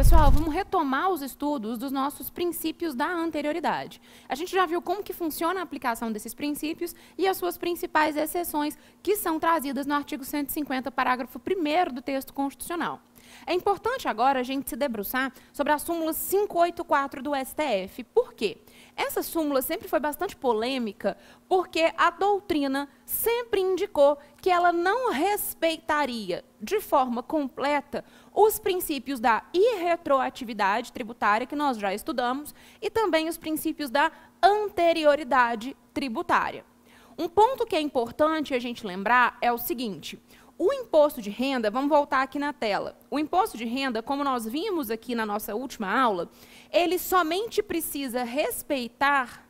pessoal, vamos retomar os estudos dos nossos princípios da anterioridade. A gente já viu como que funciona a aplicação desses princípios e as suas principais exceções, que são trazidas no artigo 150, parágrafo 1º do texto constitucional. É importante agora a gente se debruçar sobre a súmula 584 do STF. Por quê? Essa súmula sempre foi bastante polêmica, porque a doutrina sempre indicou que ela não respeitaria de forma completa os princípios da irretroatividade tributária, que nós já estudamos, e também os princípios da anterioridade tributária. Um ponto que é importante a gente lembrar é o seguinte: o imposto de renda, vamos voltar aqui na tela, o imposto de renda, como nós vimos aqui na nossa última aula, ele somente precisa respeitar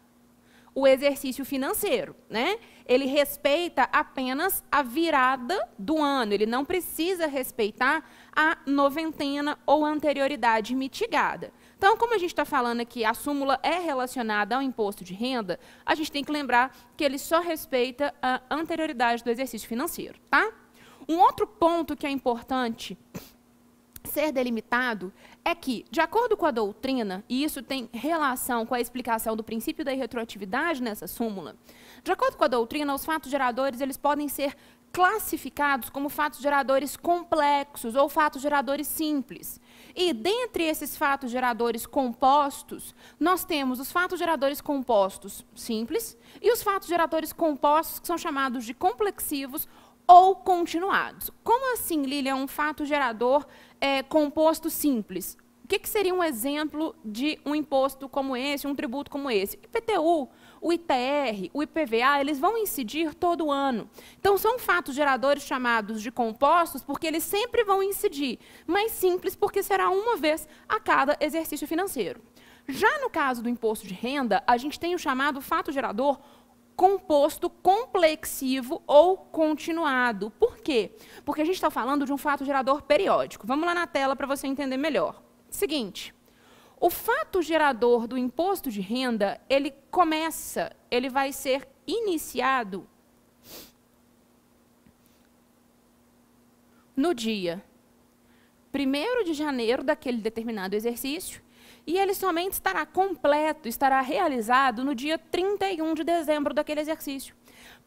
o exercício financeiro, né? Ele respeita apenas a virada do ano, ele não precisa respeitar a noventena ou anterioridade mitigada. Então, como a gente está falando aqui, a súmula é relacionada ao imposto de renda, a gente tem que lembrar que ele só respeita a anterioridade do exercício financeiro, tá? Um outro ponto que é importante ser delimitado é que, de acordo com a doutrina, e isso tem relação com a explicação do princípio da irretroatividade nessa súmula, de acordo com a doutrina, os fatos geradores eles podem ser classificados como fatos geradores complexos ou fatos geradores simples. E, dentre esses fatos geradores compostos, nós temos os fatos geradores compostos simples e os fatos geradores compostos que são chamados de complexivos ou continuados. Como assim, Lília, um fato gerador composto simples? O que seria um exemplo de um imposto como esse, um tributo como esse? O IPTU, o ITR, o IPVA, eles vão incidir todo ano. Então, são fatos geradores chamados de compostos porque eles sempre vão incidir, mas simples porque será uma vez a cada exercício financeiro. Já no caso do imposto de renda, a gente tem o chamado fato gerador composto complexivo ou continuado. Por quê? Porque a gente está falando de um fato gerador periódico. Vamos lá na tela para você entender melhor. Seguinte, o fato gerador do imposto de renda, ele vai ser iniciado no dia 1º de janeiro daquele determinado exercício, e ele somente estará completo, estará realizado no dia 31 de dezembro daquele exercício.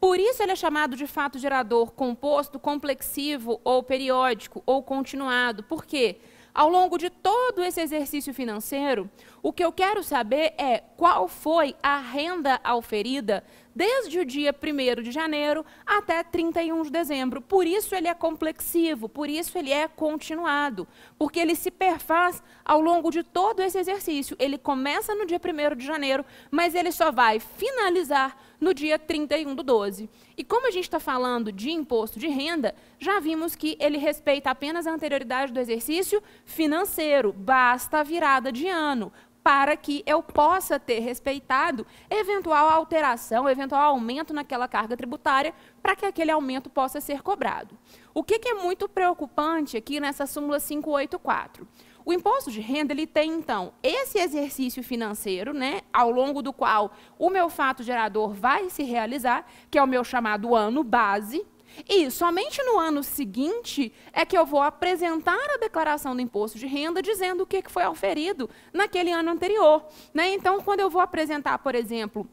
Por isso ele é chamado de fato gerador composto, complexivo ou periódico ou continuado. Por quê? Ao longo de todo esse exercício financeiro, o que eu quero saber é qual foi a renda auferida desde o dia 1º de janeiro até 31 de dezembro. Por isso ele é complexivo, por isso ele é continuado, porque ele se perfaz ao longo de todo esse exercício. Ele começa no dia 1º de janeiro, mas ele só vai finalizar no dia 31 do 12. E como a gente está falando de imposto de renda, já vimos que ele respeita apenas a anterioridade do exercício financeiro, basta a virada de ano, para que eu possa ter respeitado eventual alteração, eventual aumento naquela carga tributária, para que aquele aumento possa ser cobrado. O que é muito preocupante aqui nessa súmula 584? O imposto de renda ele tem, então, esse exercício financeiro, né, ao longo do qual o meu fato gerador vai se realizar, que é o meu chamado ano base, e somente no ano seguinte é que eu vou apresentar a declaração do imposto de renda dizendo o que foi auferido naquele ano anterior, né? Então, quando eu vou apresentar, por exemplo,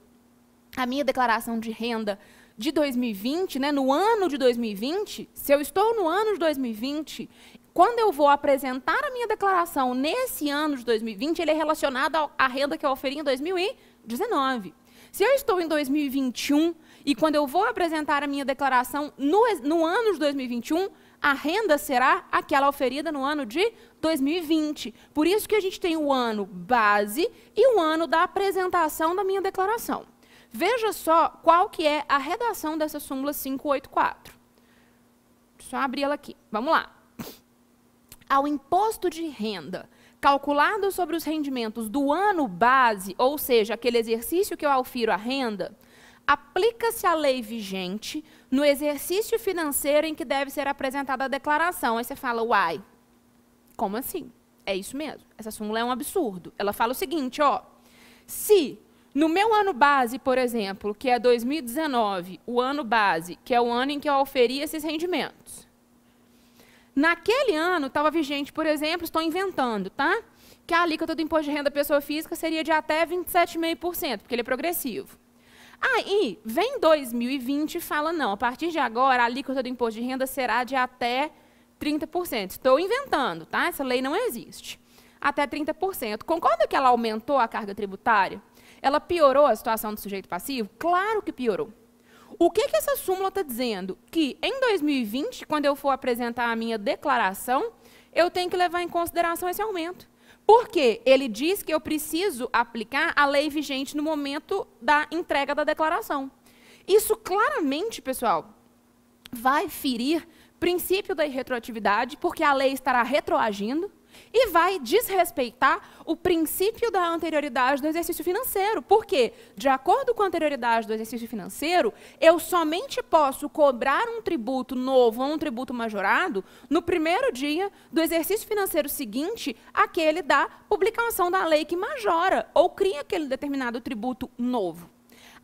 a minha declaração de renda de 2020, né, no ano de 2020, se eu estou no ano de 2020, quando eu vou apresentar a minha declaração nesse ano de 2020, ele é relacionado à renda que eu auferi em 2019. Se eu estou em 2021 e quando eu vou apresentar a minha declaração no ano de 2021, a renda será aquela oferida no ano de 2020. Por isso que a gente tem o ano base e o ano da apresentação da minha declaração. Veja só qual que é a redação dessa súmula 584. Deixa eu abrir ela aqui. Vamos lá. Ao imposto de renda calculado sobre os rendimentos do ano base, ou seja, aquele exercício que eu aufiro a renda, aplica-se a lei vigente no exercício financeiro em que deve ser apresentada a declaração. Aí você fala, uai, como assim? É isso mesmo, essa súmula é um absurdo. Ela fala o seguinte, ó, se no meu ano base, por exemplo, que é 2019, o ano base, que é o ano em que eu auferi esses rendimentos, Naquele ano, estava vigente, por exemplo, estou inventando, tá? Que a alíquota do imposto de renda da pessoa física seria de até 27,5%, porque ele é progressivo. Aí, vem 2020 e fala, não, a partir de agora, a alíquota do imposto de renda será de até 30%. Estou inventando, tá? Essa lei não existe. Até 30%. Concorda que ela aumentou a carga tributária? Ela piorou a situação do sujeito passivo? Claro que piorou. O que essa súmula está dizendo? Que em 2020, quando eu for apresentar a minha declaração, eu tenho que levar em consideração esse aumento. Porque ele diz que eu preciso aplicar a lei vigente no momento da entrega da declaração. Isso claramente, pessoal, vai ferir princípio da irretroatividade, porque a lei estará retroagindo, e vai desrespeitar o princípio da anterioridade do exercício financeiro. Por quê? De acordo com a anterioridade do exercício financeiro, eu somente posso cobrar um tributo novo ou um tributo majorado no primeiro dia do exercício financeiro seguinte àquele da publicação da lei que majora ou cria aquele determinado tributo novo.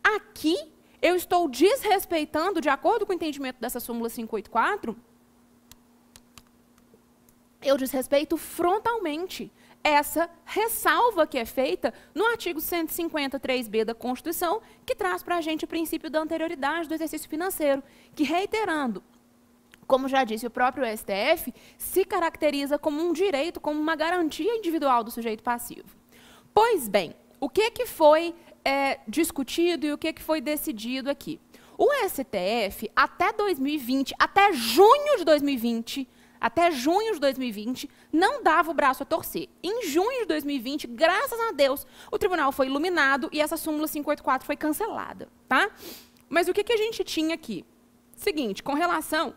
Aqui, eu estou desrespeitando, de acordo com o entendimento dessa súmula 584, eu desrespeito frontalmente essa ressalva que é feita no artigo 153b da Constituição, que traz para a gente o princípio da anterioridade do exercício financeiro, que, reiterando, como já disse o próprio STF, se caracteriza como um direito, como uma garantia individual do sujeito passivo. Pois bem, o que foi discutido e o que foi decidido aqui? O STF, até 2020, até junho de 2020, não dava o braço a torcer. Em junho de 2020, graças a Deus, o tribunal foi iluminado e essa súmula 584 foi cancelada. Tá? Mas o que a gente tinha aqui? Seguinte, com relação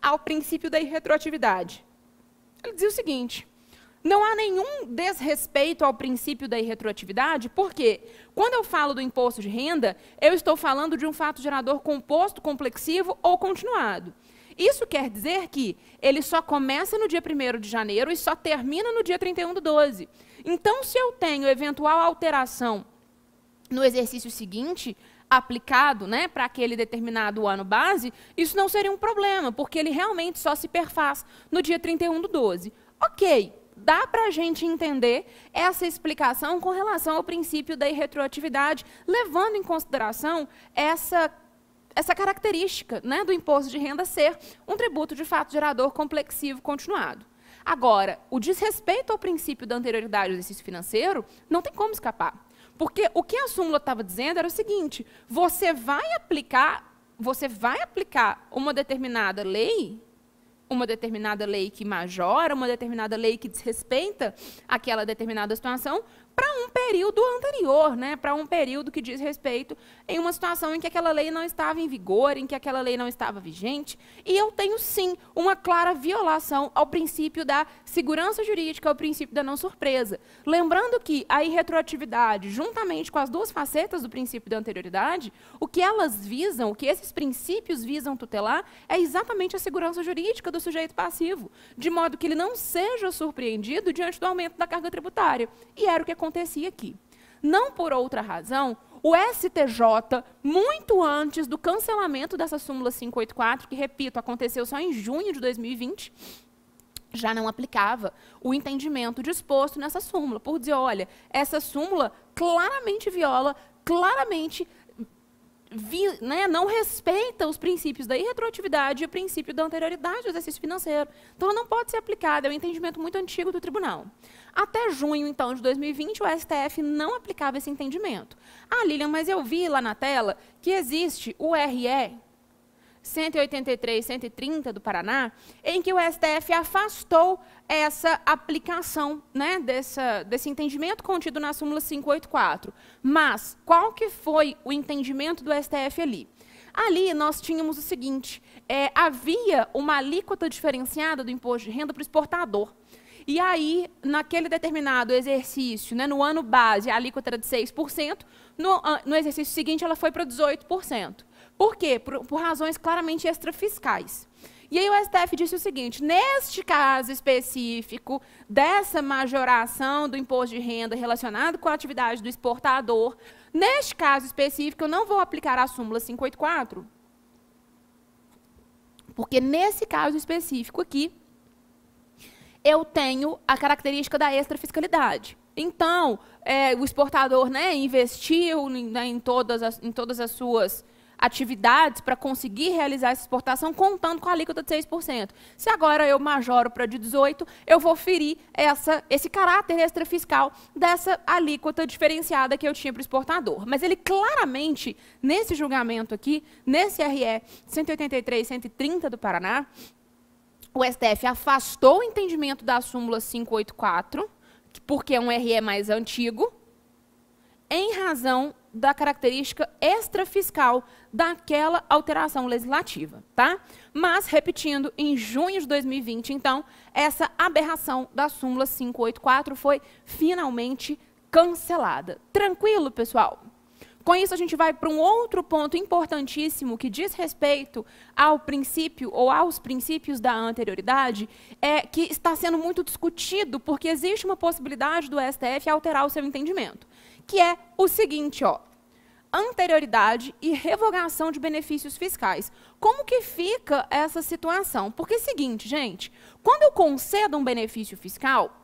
ao princípio da irretroatividade. Ele dizia o seguinte, não há nenhum desrespeito ao princípio da irretroatividade, porque quando eu falo do imposto de renda, eu estou falando de um fato gerador composto, complexivo ou continuado. Isso quer dizer que ele só começa no dia 1º de janeiro e só termina no dia 31/12. Então, se eu tenho eventual alteração no exercício seguinte, aplicado, né, para aquele determinado ano base, isso não seria um problema, porque ele realmente só se perfaz no dia 31/12. Ok, dá para a gente entender essa explicação com relação ao princípio da irretroatividade, levando em consideração essa característica, né, do imposto de renda ser um tributo de fato gerador complexivo continuado. Agora, o desrespeito ao princípio da anterioridade do exercício financeiro não tem como escapar. Porque o que a súmula estava dizendo era o seguinte, você vai aplicar uma determinada lei que majora, uma determinada lei que desrespeita aquela determinada situação, para um período anterior, né? Para um período que diz respeito em uma situação em que aquela lei não estava em vigor, em que aquela lei não estava vigente. E eu tenho, sim, uma clara violação ao princípio da segurança jurídica, ao princípio da não surpresa. Lembrando que a irretroatividade, juntamente com as duas facetas do princípio da anterioridade, o que elas visam, o que esses princípios visam tutelar, é exatamente a segurança jurídica do sujeito passivo, de modo que ele não seja surpreendido diante do aumento da carga tributária. E era o que acontecia aqui. Não por outra razão, o STJ, muito antes do cancelamento dessa súmula 584, que, repito, aconteceu só em junho de 2020, já não aplicava o entendimento disposto nessa súmula, por dizer, olha, essa súmula claramente viola, claramente não respeita os princípios da irretroatividade e o princípio da anterioridade do exercício financeiro. Então, ela não pode ser aplicada, é um entendimento muito antigo do tribunal. Até junho, então, de 2020, o STF não aplicava esse entendimento. Ah, Lilian, mas eu vi lá na tela que existe o RE 183, 130 do Paraná, em que o STF afastou essa aplicação, né, desse entendimento contido na súmula 584. Mas qual que foi o entendimento do STF ali? Ali nós tínhamos o seguinte, havia uma alíquota diferenciada do imposto de renda para o exportador. E aí, naquele determinado exercício, né, no ano base, a alíquota era de 6%, no exercício seguinte ela foi para 18%. Por quê? Por razões claramente extrafiscais. E aí o STF disse o seguinte, neste caso específico dessa majoração do imposto de renda relacionado com a atividade do exportador, neste caso específico eu não vou aplicar a súmula 584, porque nesse caso específico aqui, eu tenho a característica da extrafiscalidade. Então, o exportador, né, investiu em todas as suas atividades para conseguir realizar essa exportação, contando com a alíquota de 6%. Se agora eu majoro para de 18%, eu vou ferir esse caráter extrafiscal dessa alíquota diferenciada que eu tinha para o exportador. Mas ele claramente, nesse julgamento aqui, nesse RE 183-130 do Paraná, o STF afastou o entendimento da súmula 584, porque é um RE mais antigo, em razão da característica extrafiscal daquela alteração legislativa, tá? Mas, repetindo, em junho de 2020, então, essa aberração da súmula 584 foi finalmente cancelada. Tranquilo, pessoal? Com isso, a gente vai para um outro ponto importantíssimo que diz respeito ao princípio ou aos princípios da anterioridade, que está sendo muito discutido, porque existe uma possibilidade do STF alterar o seu entendimento, que é o seguinte, ó, anterioridade e revogação de benefícios fiscais. Como que fica essa situação? Porque é o seguinte, gente, quando eu concedo um benefício fiscal,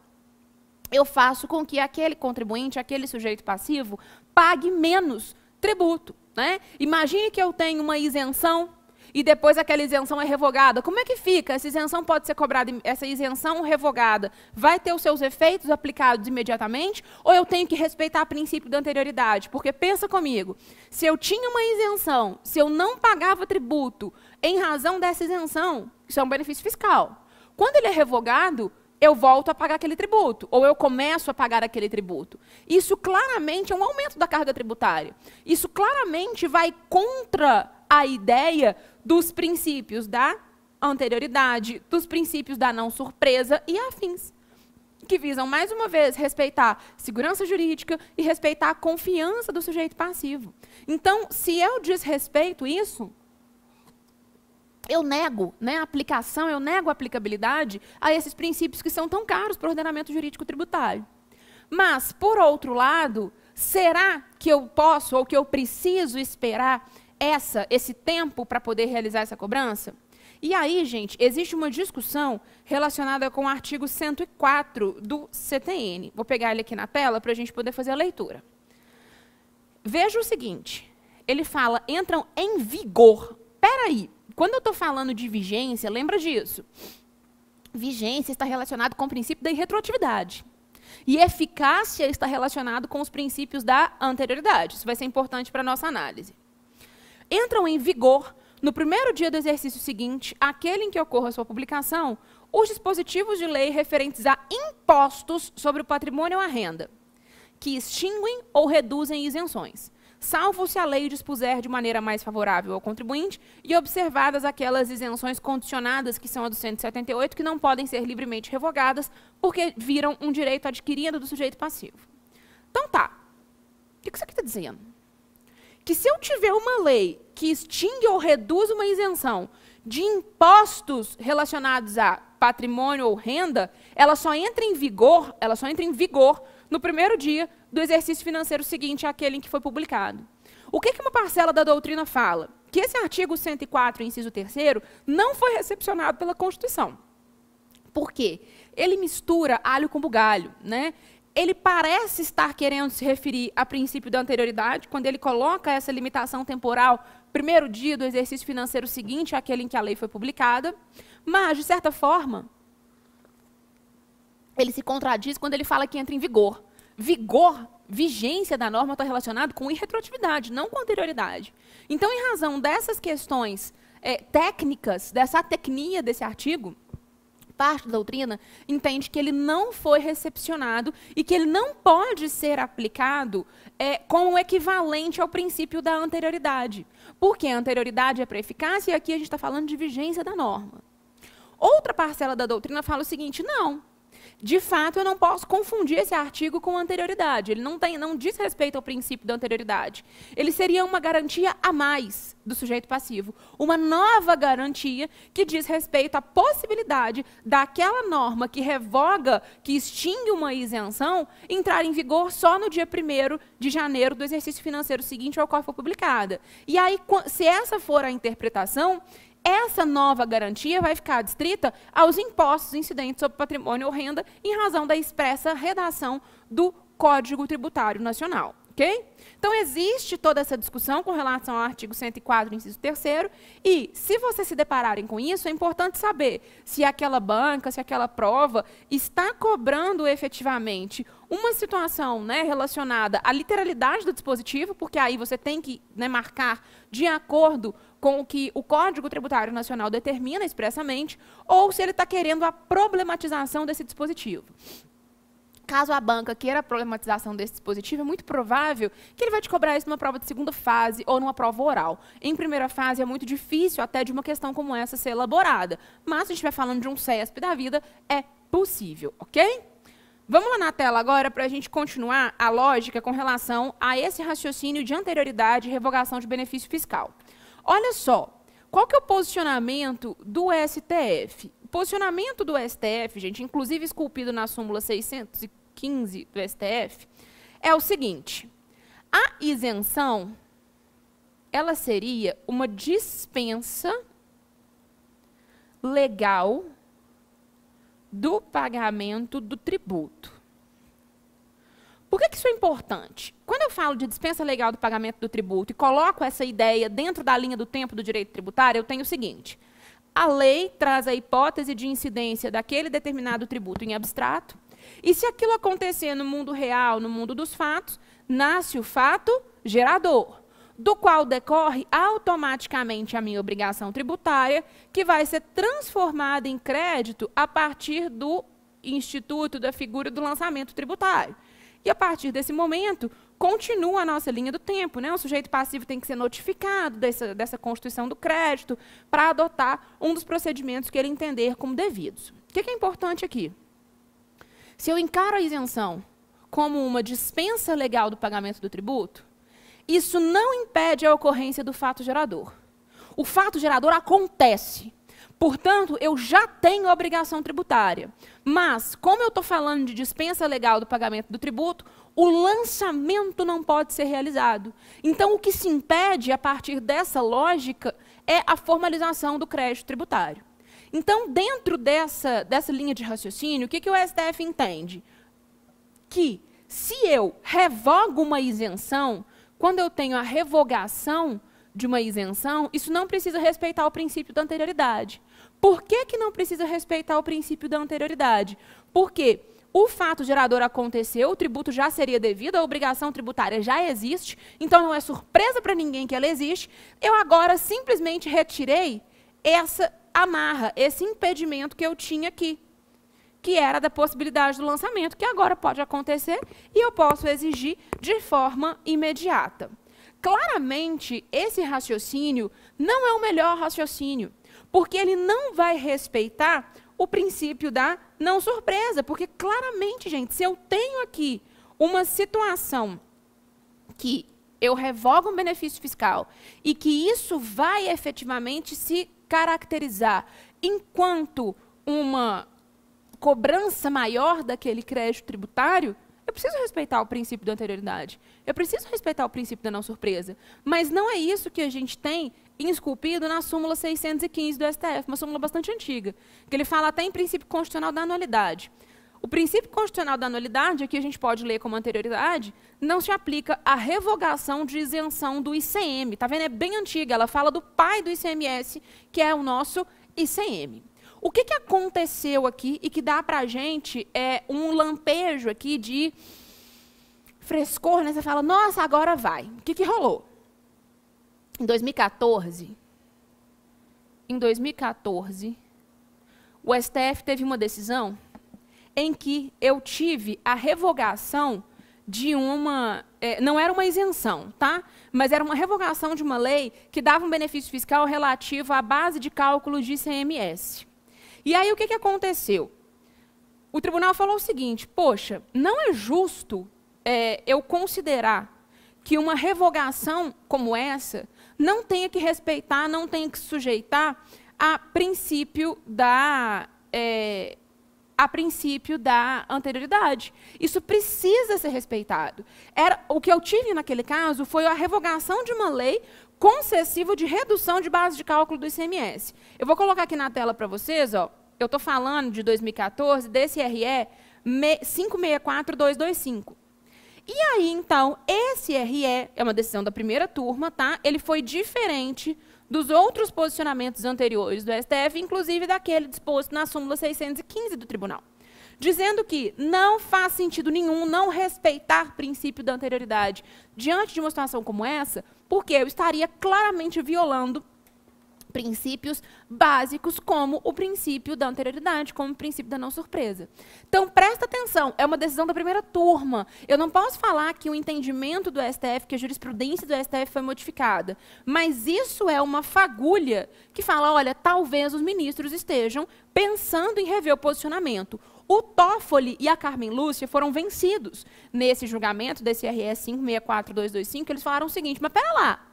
eu faço com que aquele contribuinte, aquele sujeito passivo, pague menos tributo, né? Imagine que eu tenho uma isenção e depois aquela isenção é revogada. Como é que fica? Essa isenção pode ser cobrada, essa isenção revogada vai ter os seus efeitos aplicados imediatamente ou eu tenho que respeitar o princípio da anterioridade? Porque pensa comigo, se eu tinha uma isenção, se eu não pagava tributo em razão dessa isenção, isso é um benefício fiscal. Quando ele é revogado, eu volto a pagar aquele tributo, ou eu começo a pagar aquele tributo. Isso claramente é um aumento da carga tributária. Isso claramente vai contra a ideia dos princípios da anterioridade, dos princípios da não surpresa e afins, que visam, mais uma vez, respeitar segurança jurídica e respeitar a confiança do sujeito passivo. Então, se eu desrespeito isso, eu nego, né, a aplicação, eu nego a aplicabilidade a esses princípios que são tão caros para o ordenamento jurídico tributário. Mas, por outro lado, será que eu posso ou que eu preciso esperar esse tempo para poder realizar essa cobrança? E aí, gente, existe uma discussão relacionada com o artigo 104 do CTN. Vou pegar ele aqui na tela para a gente poder fazer a leitura. Veja o seguinte, ele fala, entram em vigor. Espera aí. Quando eu estou falando de vigência, lembra disso. Vigência está relacionado com o princípio da irretroatividade. E eficácia está relacionado com os princípios da anterioridade. Isso vai ser importante para a nossa análise. Entram em vigor, no primeiro dia do exercício seguinte, aquele em que ocorra a sua publicação, os dispositivos de lei referentes a impostos sobre o patrimônio ou a renda, que extinguem ou reduzem isenções, salvo se a lei dispuser de maneira mais favorável ao contribuinte e observadas aquelas isenções condicionadas que são a do 178, que não podem ser livremente revogadas, porque viram um direito adquirido do sujeito passivo. Então tá, o que isso aqui está dizendo? Que se eu tiver uma lei que extingue ou reduz uma isenção de impostos relacionados a patrimônio ou renda, ela só entra em vigor no primeiro dia do exercício financeiro seguinte àquele em que foi publicado. O que uma parcela da doutrina fala? Que esse artigo 104, inciso 3º, não foi recepcionado pela Constituição. Por quê? Ele mistura alho com bugalho, né? Ele parece estar querendo se referir a princípio da anterioridade, quando ele coloca essa limitação temporal, primeiro dia do exercício financeiro seguinte àquele em que a lei foi publicada, mas, de certa ele se contradiz quando ele fala que entra em vigor. Vigência da norma está relacionado com irretroatividade, não com anterioridade. Então, em razão dessas questões técnicas, dessa tecnia desse artigo, parte da doutrina entende que ele não foi recepcionado e que ele não pode ser aplicado como equivalente ao princípio da anterioridade. Porque a anterioridade é para eficácia e aqui a gente está falando de vigência da norma. Outra parcela da doutrina fala o seguinte, não. De fato, eu não posso confundir esse artigo com a anterioridade. Ele não diz respeito ao princípio da anterioridade. Ele seria uma garantia a mais do sujeito passivo. Uma nova garantia que diz respeito à possibilidade daquela norma que revoga, que extingue uma isenção, entrar em vigor só no dia 1º de janeiro do exercício financeiro seguinte ao qual foi publicada. E aí, se essa for a interpretação, essa nova garantia vai ficar adstrita aos impostos incidentes sobre patrimônio ou renda em razão da expressa redação do Código Tributário Nacional. Okay? Então, existe toda essa discussão com relação ao artigo 104, inciso 3º, e, se vocês se depararem com isso, é importante saber se aquela banca, se aquela prova está cobrando efetivamente uma situação, né, relacionada à literalidade do dispositivo, porque aí você tem que, né, marcar de acordo com o que o Código Tributário Nacional determina expressamente, ou se ele está querendo a problematização desse dispositivo. Caso a banca queira a problematização desse dispositivo, é muito provável que ele vai te cobrar isso numa prova de segunda fase ou numa prova oral. Em primeira fase é muito difícil até de uma questão como essa ser elaborada, mas se a gente estiver falando de um CESP da vida, é possível, ok? Vamos lá na tela agora para a gente continuar a lógica com relação a esse raciocínio de anterioridade e revogação de benefício fiscal. Olha só, qual que é o posicionamento do STF? O posicionamento do STF, gente, inclusive esculpido na súmula 615 do STF, é o seguinte: a isenção, ela seria uma dispensa legal do pagamento do tributo. Por que isso é importante? Quando eu falo de dispensa legal do pagamento do tributo e coloco essa ideia dentro da linha do tempo do direito tributário, eu tenho o seguinte: a lei traz a hipótese de incidência daquele determinado tributo em abstrato, e se aquilo acontecer no mundo real, no mundo dos fatos, nasce o fato gerador, do qual decorre automaticamente a minha obrigação tributária, que vai ser transformada em crédito a partir do instituto, da figura do lançamento tributário. E a partir desse momento, continua a nossa linha do tempo, né? O sujeito passivo tem que ser notificado dessa constituição do crédito para adotar um dos procedimentos que ele entender como devidos. O que é importante aqui? Se eu encaro a isenção como uma dispensa legal do pagamento do tributo, isso não impede a ocorrência do fato gerador. O fato gerador acontece. Portanto, eu já tenho obrigação tributária. Mas, como eu estou falando de dispensa legal do pagamento do tributo, o lançamento não pode ser realizado. Então, o que se impede, a partir dessa lógica, é a formalização do crédito tributário. Então, dentro dessa linha de raciocínio, o que o STF entende? Que, se eu revogo uma isenção, quando eu tenho a revogação de uma isenção, isso não precisa respeitar o princípio da anterioridade. Por que não precisa respeitar o princípio da anterioridade? Porque o fato gerador aconteceu, o tributo já seria devido, a obrigação tributária já existe, então não é surpresa para ninguém que ela existe. Eu agora simplesmente retirei essa amarra, esse impedimento que eu tinha aqui, que era da possibilidade do lançamento, que agora pode acontecer e eu posso exigir de forma imediata. Claramente, esse raciocínio não é o melhor raciocínio, porque ele não vai respeitar o princípio da não surpresa, porque claramente, gente, se eu tenho aqui uma situação que eu revogo um benefício fiscal e que isso vai efetivamente se caracterizar enquanto uma cobrança maior daquele crédito tributário, eu preciso respeitar o princípio da anterioridade. Eu preciso respeitar o princípio da não surpresa. Mas não é isso que a gente tem esculpido na súmula 615 do STF, uma súmula bastante antiga, que ele fala até em princípio constitucional da anualidade. O princípio constitucional da anualidade, aqui a gente pode ler como anterioridade, não se aplica à revogação de isenção do ICM. Tá vendo? É bem antiga, ela fala do pai do ICMS, que é o nosso ICM. O que aconteceu aqui e que dá para a gente um lampejo aqui de frescor, né? Você fala, nossa, agora vai. O que rolou? Em 2014, o STF teve uma decisão em que eu tive a revogação de uma... não era uma isenção, tá? Mas era uma revogação de uma lei que dava um benefício fiscal relativo à base de cálculo de ICMS. E aí, o que aconteceu? O tribunal falou o seguinte, poxa, não é justo eu considerar que uma revogação como essa não tenha que respeitar, não tenha que sujeitar a princípio da anterioridade. Isso precisa ser respeitado. O que eu tive naquele caso foi a revogação de uma lei concessivo de redução de base de cálculo do ICMS. Eu vou colocar aqui na tela para vocês, ó, eu estou falando de 2014, desse RE 564225. E aí, então, esse RE é uma decisão da primeira turma, tá? Ele foi diferente dos outros posicionamentos anteriores do STF, inclusive daquele disposto na súmula 615 do tribunal, dizendo que não faz sentido nenhum não respeitar o princípio da anterioridade diante de uma situação como essa, porque eu estaria claramente violando princípios básicos como o princípio da anterioridade, como o princípio da não surpresa. Então, presta atenção, é uma decisão da primeira turma. Eu não posso falar que o entendimento do STF, que a jurisprudência do STF foi modificada, mas isso é uma fagulha que fala, olha, talvez os ministros estejam pensando em rever o posicionamento. O Toffoli e a Carmen Lúcia foram vencidos nesse julgamento desse RS 564225, eles falaram o seguinte, mas pera lá,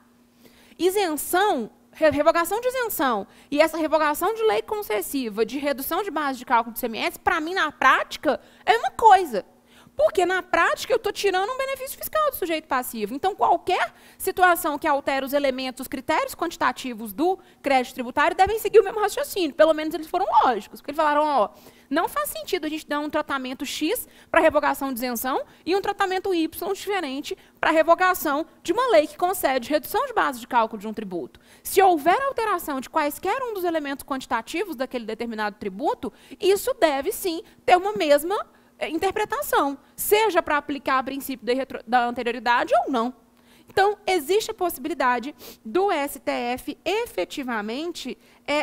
isenção, revogação de isenção e essa revogação de lei concessiva de redução de base de cálculo do ICMS, para mim, na prática, é uma coisa. Porque, na prática, eu estou tirando um benefício fiscal do sujeito passivo. Então, qualquer situação que altere os elementos, os critérios quantitativos do crédito tributário devem seguir o mesmo raciocínio. Pelo menos eles foram lógicos. Porque eles falaram, ó, não faz sentido a gente dar um tratamento X para revogação de isenção e um tratamento Y diferente para revogação de uma lei que concede redução de base de cálculo de um tributo. Se houver alteração de quaisquer um dos elementos quantitativos daquele determinado tributo, isso deve, sim, ter uma mesma interpretação, seja para aplicar o princípio da anterioridade ou não. Então, existe a possibilidade do STF efetivamente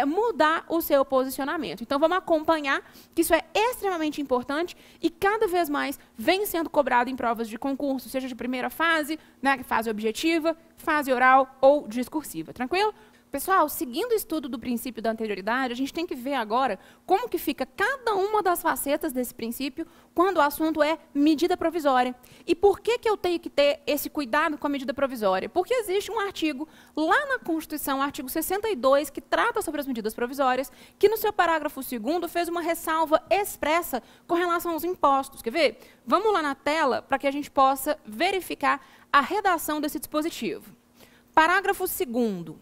mudar o seu posicionamento. Então, vamos acompanhar que isso é extremamente importante e cada vez mais vem sendo cobrado em provas de concurso, seja de primeira fase, né, fase objetiva, fase oral ou discursiva. Tranquilo? Pessoal, seguindo o estudo do princípio da anterioridade, a gente tem que ver agora como que fica cada uma das facetas desse princípio quando o assunto é medida provisória. E por que eu tenho que ter esse cuidado com a medida provisória? Porque existe um artigo lá na Constituição, artigo 62, que trata sobre as medidas provisórias, que no seu parágrafo 2º fez uma ressalva expressa com relação aos impostos. Quer ver? Vamos lá na tela para que a gente possa verificar a redação desse dispositivo. Parágrafo 2º.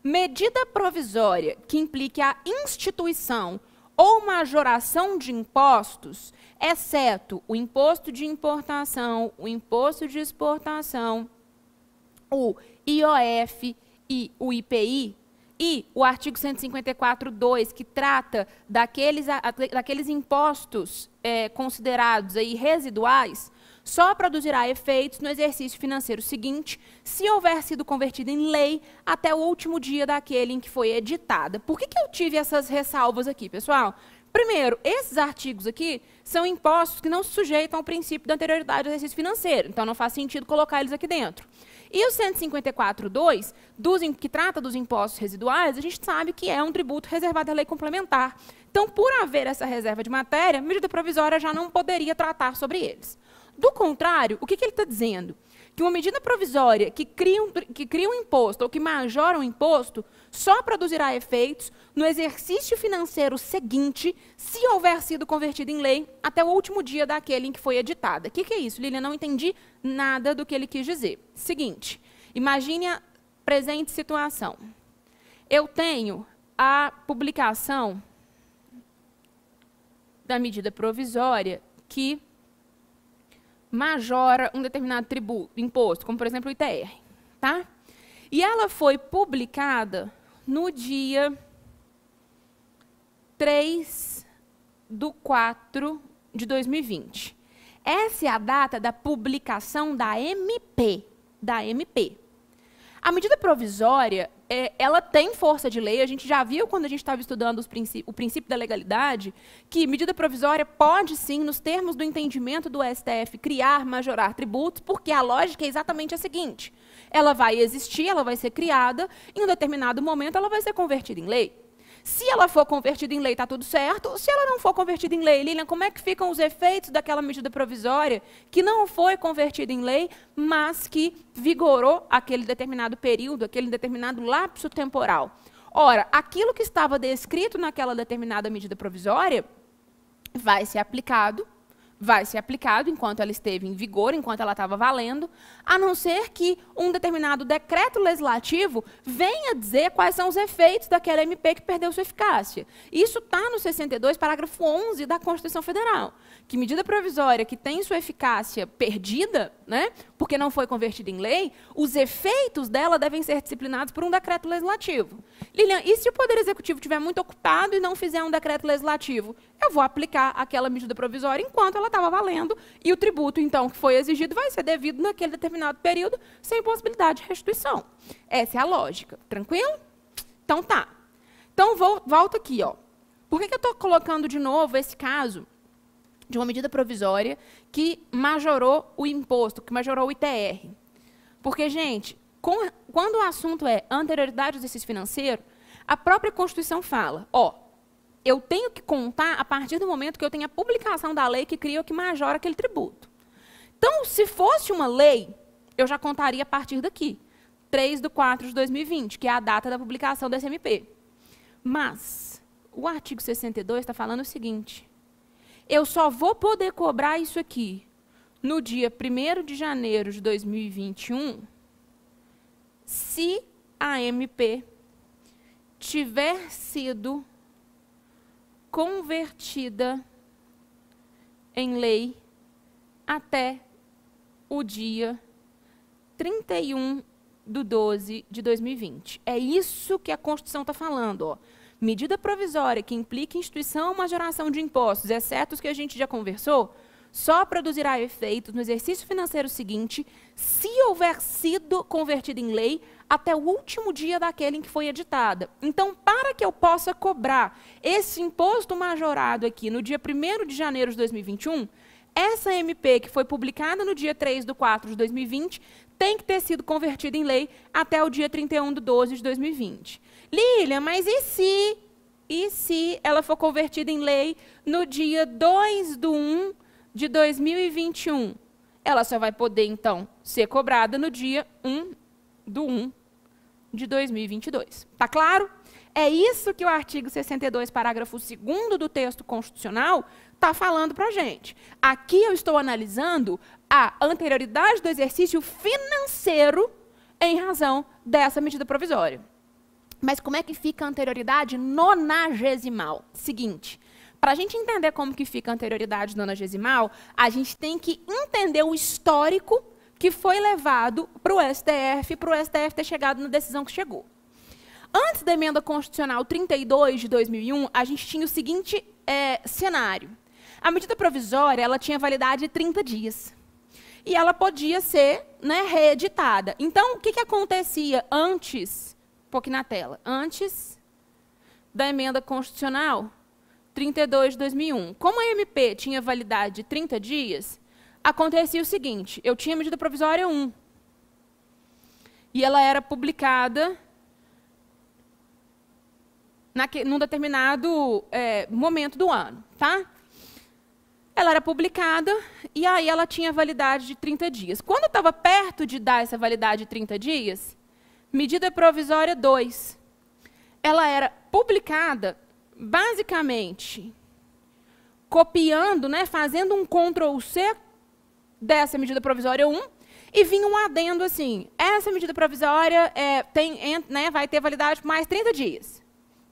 Medida provisória que implique a instituição ou majoração de impostos, exceto o imposto de importação, o imposto de exportação, o IOF e o IPI, e o artigo 154.2, que trata daqueles impostos considerados aí residuais, só produzirá efeitos no exercício financeiro seguinte, se houver sido convertido em lei até o último dia daquele em que foi editada. Por que eu tive essas ressalvas aqui, pessoal? Primeiro, esses artigos aqui são impostos que não se sujeitam ao princípio da anterioridade do exercício financeiro, então não faz sentido colocar eles aqui dentro. E o 154.2, que trata dos impostos residuais, a gente sabe que é um tributo reservado à lei complementar. Então, por haver essa reserva de matéria, a medida provisória já não poderia tratar sobre eles. Do contrário, o que ele está dizendo? Que uma medida provisória que cria um imposto ou que majora um imposto só produzirá efeitos no exercício financeiro seguinte, se houver sido convertido em lei até o último dia daquele em que foi editada. O que é isso, Lilian? Não entendi nada do que ele quis dizer. Seguinte, imagine a presente situação. Eu tenho a publicação da medida provisória que majora um determinado imposto, como, por exemplo, o ITR. Tá? E ela foi publicada no dia 3/4 de 2020. Essa é a data da publicação da MP. A medida provisória, ela tem força de lei. A gente já viu, quando a gente estava estudando o princípio da legalidade, que medida provisória pode, sim, nos termos do entendimento do STF, criar, majorar tributos, porque a lógica é exatamente a seguinte. Ela vai existir, ela vai ser criada, em um determinado momento ela vai ser convertida em lei. Se ela for convertida em lei, está tudo certo. Se ela não for convertida em lei, Lilian, como é que ficam os efeitos daquela medida provisória que não foi convertida em lei, mas que vigorou aquele determinado período, aquele determinado lapso temporal? Ora, aquilo que estava descrito naquela determinada medida provisória vai ser aplicado, vai ser aplicado enquanto ela esteve em vigor, enquanto ela estava valendo, a não ser que um determinado decreto legislativo venha dizer quais são os efeitos daquela MP que perdeu sua eficácia. Isso está no 62, parágrafo 11 da Constituição Federal, que medida provisória que tem sua eficácia perdida, né, porque não foi convertida em lei, os efeitos dela devem ser disciplinados por um decreto legislativo. Lilian, e se o Poder Executivo estiver muito ocupado e não fizer um decreto legislativo? Eu vou aplicar aquela medida provisória enquanto ela estava valendo, e o tributo, então, que foi exigido vai ser devido naquele determinado período, sem possibilidade de restituição. Essa é a lógica. Tranquilo? Então, tá. Então, volto aqui. Ó. Por que eu estou colocando de novo esse caso de uma medida provisória que majorou o imposto, que majorou o ITR? Porque, gente, quando o assunto é anterioridade ao exercício financeiro, a própria Constituição fala, ó, eu tenho que contar a partir do momento que eu tenho a publicação da lei que cria ou que majora aquele tributo. Então, se fosse uma lei, eu já contaria a partir daqui, 3/4/2020, que é a data da publicação desse MP. Mas o artigo 62 está falando o seguinte, eu só vou poder cobrar isso aqui no dia 1º de janeiro de 2021 se a MP tiver sido convertida em lei até o dia 31/12/2020. É isso que a Constituição está falando. Ó. Medida provisória que implica instituição ou majoração de impostos, exceto os que a gente já conversou, só produzirá efeitos no exercício financeiro seguinte se houver sido convertida em lei até o último dia daquele em que foi editada. Então, para que eu possa cobrar esse imposto majorado aqui no dia 1º de janeiro de 2021, essa MP que foi publicada no dia 3/4/2020 tem que ter sido convertida em lei até o dia 31/12/2020. Lilian, mas e se ela for convertida em lei no dia 2/1/2021? Ela só vai poder, então, ser cobrada no dia 1/1/2022. Tá claro? É isso que o artigo 62, parágrafo 2º do texto constitucional está falando para a gente. Aqui eu estou analisando a anterioridade do exercício financeiro em razão dessa medida provisória. Mas como é que fica a anterioridade nonagesimal? Seguinte, para a gente entender como que fica a anterioridade nonagesimal, a gente tem que entender o histórico que foi levado para o STF ter chegado na decisão que chegou. Antes da emenda constitucional 32 de 2001, a gente tinha o seguinte cenário. A medida provisória ela tinha validade de 30 dias. E ela podia ser, né, reeditada. Então, o que acontecia antes, um pouquinho na tela, antes da emenda constitucional 32 de 2001? Como a MP tinha validade de 30 dias, acontecia o seguinte, eu tinha a medida provisória 1. E ela era publicada num determinado momento do ano, tá? Ela era publicada e aí ela tinha validade de 30 dias. Quando estava perto de dar essa validade de 30 dias, medida provisória 2, ela era publicada basicamente copiando, né, fazendo um Ctrl+C dessa medida provisória 1 e vinha um adendo assim, essa medida provisória vai ter validade por mais 30 dias.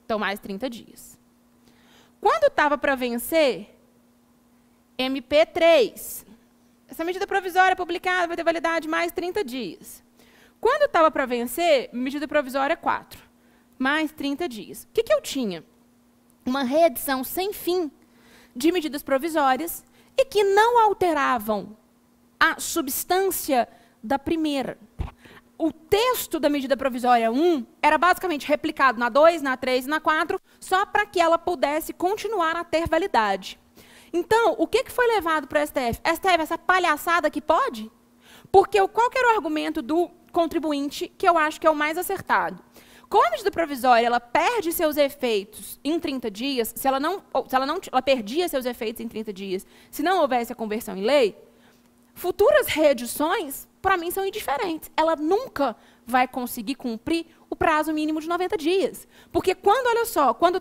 Então, mais 30 dias. Quando estava para vencer, MP3, essa medida provisória publicada vai ter validade mais 30 dias. Quando estava para vencer, medida provisória 4, mais 30 dias. O que eu tinha? Uma reedição sem fim de medidas provisórias e que não alteravam a substância da primeira. O texto da medida provisória 1 era basicamente replicado na 2, na 3 e na 4, só para que ela pudesse continuar a ter validade. Então, o que foi levado para o STF? STF, essa palhaçada que pode? Porque qual que era o argumento do contribuinte que eu acho que é o mais acertado? Como a medida provisória ela perde seus efeitos em 30 dias, ela perdia seus efeitos em 30 dias, se não houvesse a conversão em lei, futuras reedições para mim, são indiferentes. Ela nunca vai conseguir cumprir o prazo mínimo de 90 dias. Porque quando, olha só, quando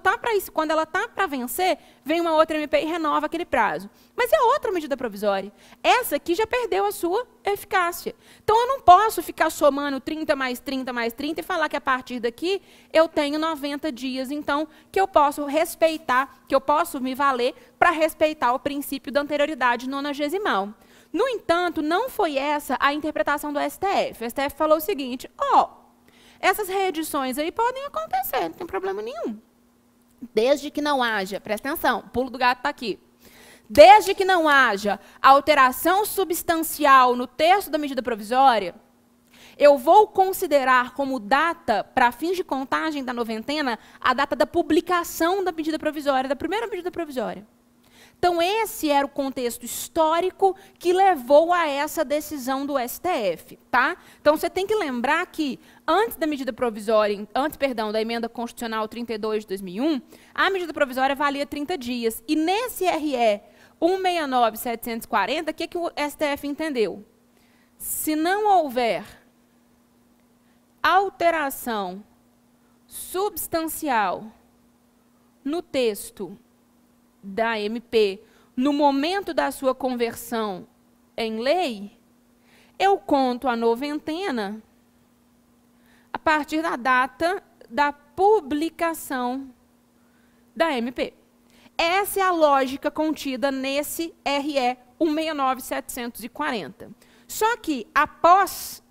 ela está para vencer, vem uma outra MP e renova aquele prazo. Mas é outra medida provisória. Essa aqui já perdeu a sua eficácia. Então, eu não posso ficar somando 30 mais 30 mais 30 e falar que a partir daqui eu tenho 90 dias, então, que eu posso respeitar, que eu posso me valer para respeitar o princípio da anterioridade nonagesimal. No entanto, não foi essa a interpretação do STF. O STF falou o seguinte, essas reedições aí podem acontecer, não tem problema nenhum. Desde que não haja, presta atenção, o pulo do gato está aqui. Desde que não haja alteração substancial no texto da medida provisória, eu vou considerar como data, para fins de contagem da noventena, a data da publicação da medida provisória, da primeira medida provisória. Então, esse era o contexto histórico que levou a essa decisão do STF, tá? Então, você tem que lembrar que, antes da medida provisória, da emenda constitucional 32 de 2001, a medida provisória valia 30 dias. E nesse RE 169.740, o que o STF entendeu? Se não houver alteração substancial no texto da MP, no momento da sua conversão em lei, eu conto a noventena a partir da data da publicação da MP. Essa é a lógica contida nesse RE 169.740. Só que, após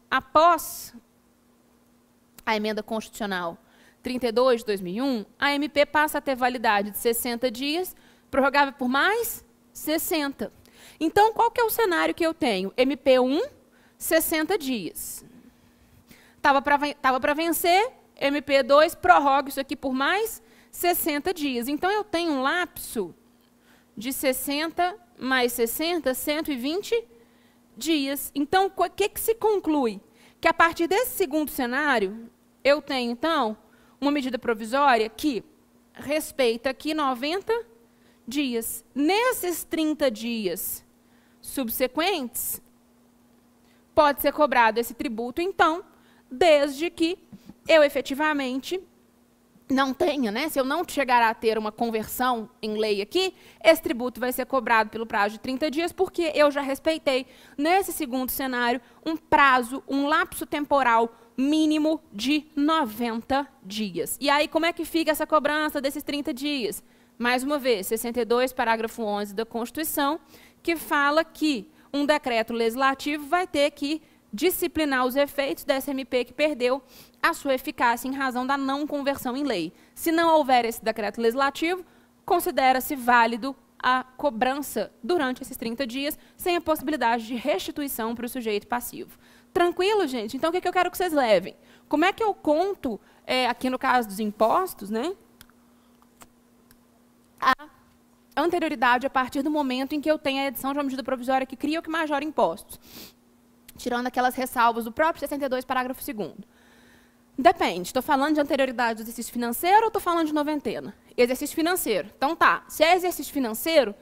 a emenda constitucional 32 de 2001, a MP passa a ter validade de 60 dias, prorrogável por mais 60. Então, qual que é o cenário que eu tenho? MP1, 60 dias. Estava para vencer, MP2, prorroga isso aqui por mais 60 dias. Então, eu tenho um lapso de 60 mais 60, 120 dias. Então, o que se conclui? Que a partir desse segundo cenário, eu tenho, então, uma medida provisória que respeita aqui 90 dias. Nesses 30 dias subsequentes, pode ser cobrado esse tributo, então, desde que eu efetivamente não tenha, né? Se eu não chegar a ter uma conversão em lei aqui, esse tributo vai ser cobrado pelo prazo de 30 dias, porque eu já respeitei, nesse segundo cenário, um prazo, um lapso temporal mínimo de 90 dias. E aí, como é que fica essa cobrança desses 30 dias? Mais uma vez, 62, parágrafo 11 da Constituição, que fala que um decreto legislativo vai ter que disciplinar os efeitos dessa MP que perdeu a sua eficácia em razão da não conversão em lei. Se não houver esse decreto legislativo, considera-se válido a cobrança durante esses 30 dias, sem a possibilidade de restituição para o sujeito passivo. Tranquilo, gente? Então, o que eu quero que vocês levem? Como é que eu conto, aqui no caso dos impostos, né, a anterioridade a partir do momento em que eu tenho a edição de uma medida provisória que cria ou que majora impostos? Tirando aquelas ressalvas do próprio 62, parágrafo 2º. Depende, estou falando de anterioridade do exercício financeiro ou estou falando de noventena? Exercício financeiro. Então tá, se é exercício financeiro,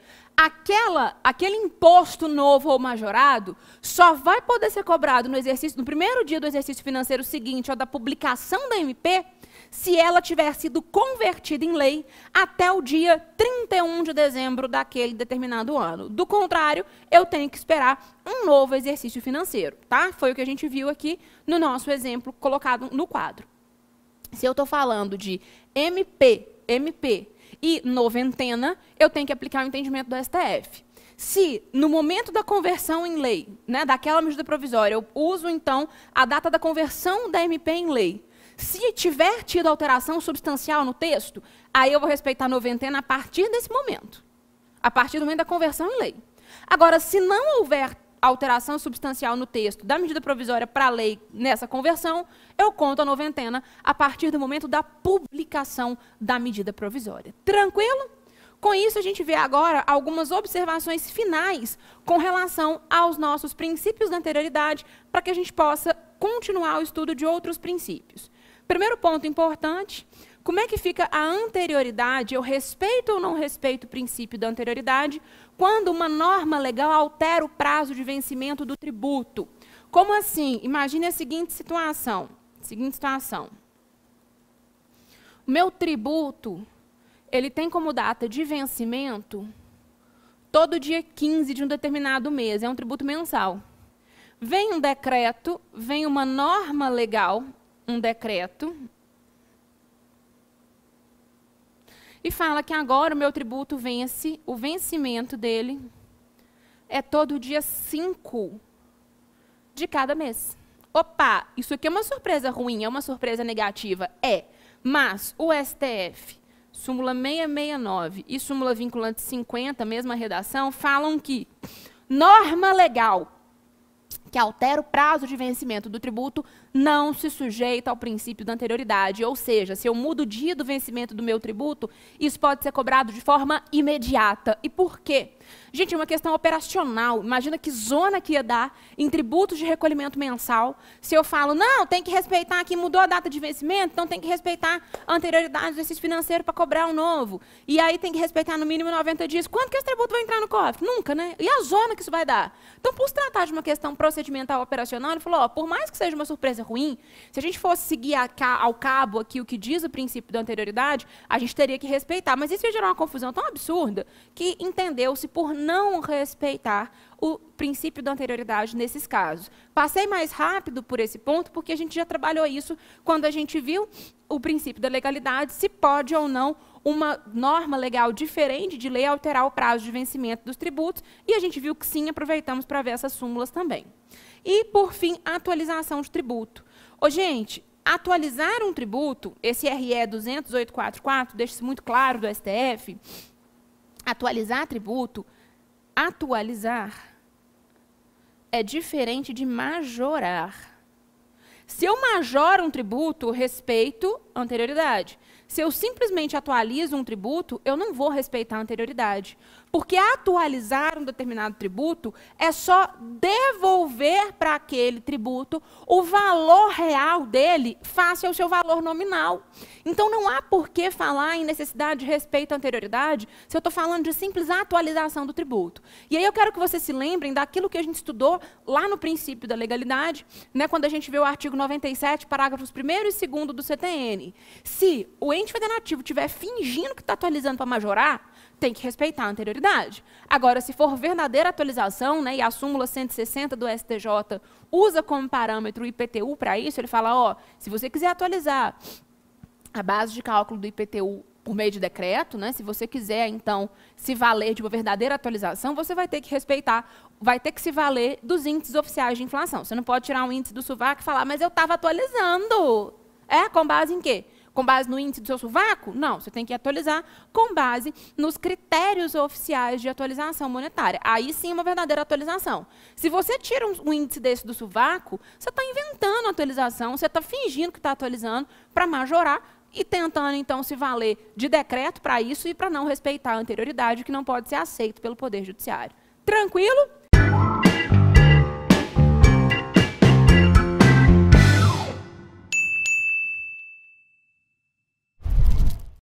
aquele imposto novo ou majorado só vai poder ser cobrado no primeiro dia do exercício financeiro seguinte, ou da publicação da MP, se ela tiver sido convertida em lei até o dia 31 de dezembro daquele determinado ano. Do contrário, eu tenho que esperar um novo exercício financeiro, tá? Foi o que a gente viu aqui no nosso exemplo colocado no quadro. Se eu estou falando de MP e noventena, eu tenho que aplicar o entendimento do STF. Se, no momento da conversão em lei, né, daquela medida provisória, eu uso, então, a data da conversão da MP em lei, se tiver tido alteração substancial no texto, aí eu vou respeitar a noventena a partir desse momento. A partir do momento da conversão em lei. Agora, se não houver alteração substancial no texto da medida provisória para a lei nessa conversão, eu conto a noventena a partir do momento da publicação da medida provisória. Tranquilo? Com isso, a gente vê agora algumas observações finais com relação aos nossos princípios da anterioridade, para que a gente possa continuar o estudo de outros princípios. Primeiro ponto importante, como é que fica a anterioridade? Eu respeito ou não respeito o princípio da anterioridade quando uma norma legal altera o prazo de vencimento do tributo? Como assim? Imagine a seguinte situação. O meu tributo, ele tem como data de vencimento todo dia 15 de um determinado mês. É um tributo mensal. Vem um decreto, vem uma norma legal, um decreto, e fala que agora o meu tributo vence, o vencimento dele é todo dia 5 de cada mês. Opa, isso aqui é uma surpresa ruim, é uma surpresa negativa? É, mas o STF, súmula 669 e súmula vinculante 50, mesma redação, falam que norma legal que altera o prazo de vencimento do tributo não se sujeita ao princípio da anterioridade. Ou seja, se eu mudo o dia do vencimento do meu tributo, isso pode ser cobrado de forma imediata. E por quê? Gente, é uma questão operacional. Imagina que zona que ia dar em tributos de recolhimento mensal se eu falo, não, tem que respeitar aqui, mudou a data de vencimento, então tem que respeitar a anterioridade do exercício financeiro para cobrar o novo. E aí tem que respeitar no mínimo 90 dias. Quanto que esse tributo vai entrar no cofre? Nunca, né? E a zona que isso vai dar? Então, por se tratar de uma questão procedimental operacional, ele falou, ó, por mais que seja uma surpresa ruim, se a gente fosse seguir ao cabo aqui o que diz o princípio da anterioridade, a gente teria que respeitar. Mas isso ia gerar uma confusão tão absurda que entendeu-se por não respeitar o princípio da anterioridade nesses casos. Passei mais rápido por esse ponto, porque a gente já trabalhou isso quando a gente viu o princípio da legalidade, se pode ou não uma norma legal diferente de lei alterar o prazo de vencimento dos tributos, e a gente viu que sim, aproveitamos para ver essas súmulas também. E, por fim, atualização de tributo. Ô, gente, atualizar um tributo, esse RE 20844, deixa isso muito claro do STF, atualizar tributo, atualizar é diferente de majorar. Se eu majoro um tributo, respeito a anterioridade. Se eu simplesmente atualizo um tributo, eu não vou respeitar a anterioridade. Porque atualizar um determinado tributo é só devolver para aquele tributo o valor real dele face ao seu valor nominal. Então, não há por que falar em necessidade de respeito à anterioridade se eu estou falando de simples atualização do tributo. E aí eu quero que vocês se lembrem daquilo que a gente estudou lá no princípio da legalidade, né, quando a gente vê o artigo 97, parágrafos 1º e 2º do CTN. Se o ente federativo estiver fingindo que está atualizando para majorar, tem que respeitar a anterioridade. Agora, se for verdadeira atualização, né, e a súmula 160 do STJ usa como parâmetro o IPTU para isso, ele fala, ó, se você quiser atualizar a base de cálculo do IPTU por meio de decreto, né, se você quiser, então, se valer de uma verdadeira atualização, você vai ter que respeitar, vai ter que se valer dos índices oficiais de inflação. Você não pode tirar um índice do sovaco e falar, mas eu estava atualizando. Com base em quê? Com base no índice do seu sovaco? Não, você tem que atualizar com base nos critérios oficiais de atualização monetária. Aí sim é uma verdadeira atualização. Se você tira um índice desse do sovaco, você está inventando a atualização, você está fingindo que está atualizando para majorar e tentando, então, se valer de decreto para isso e para não respeitar a anterioridade, que não pode ser aceito pelo Poder Judiciário. Tranquilo?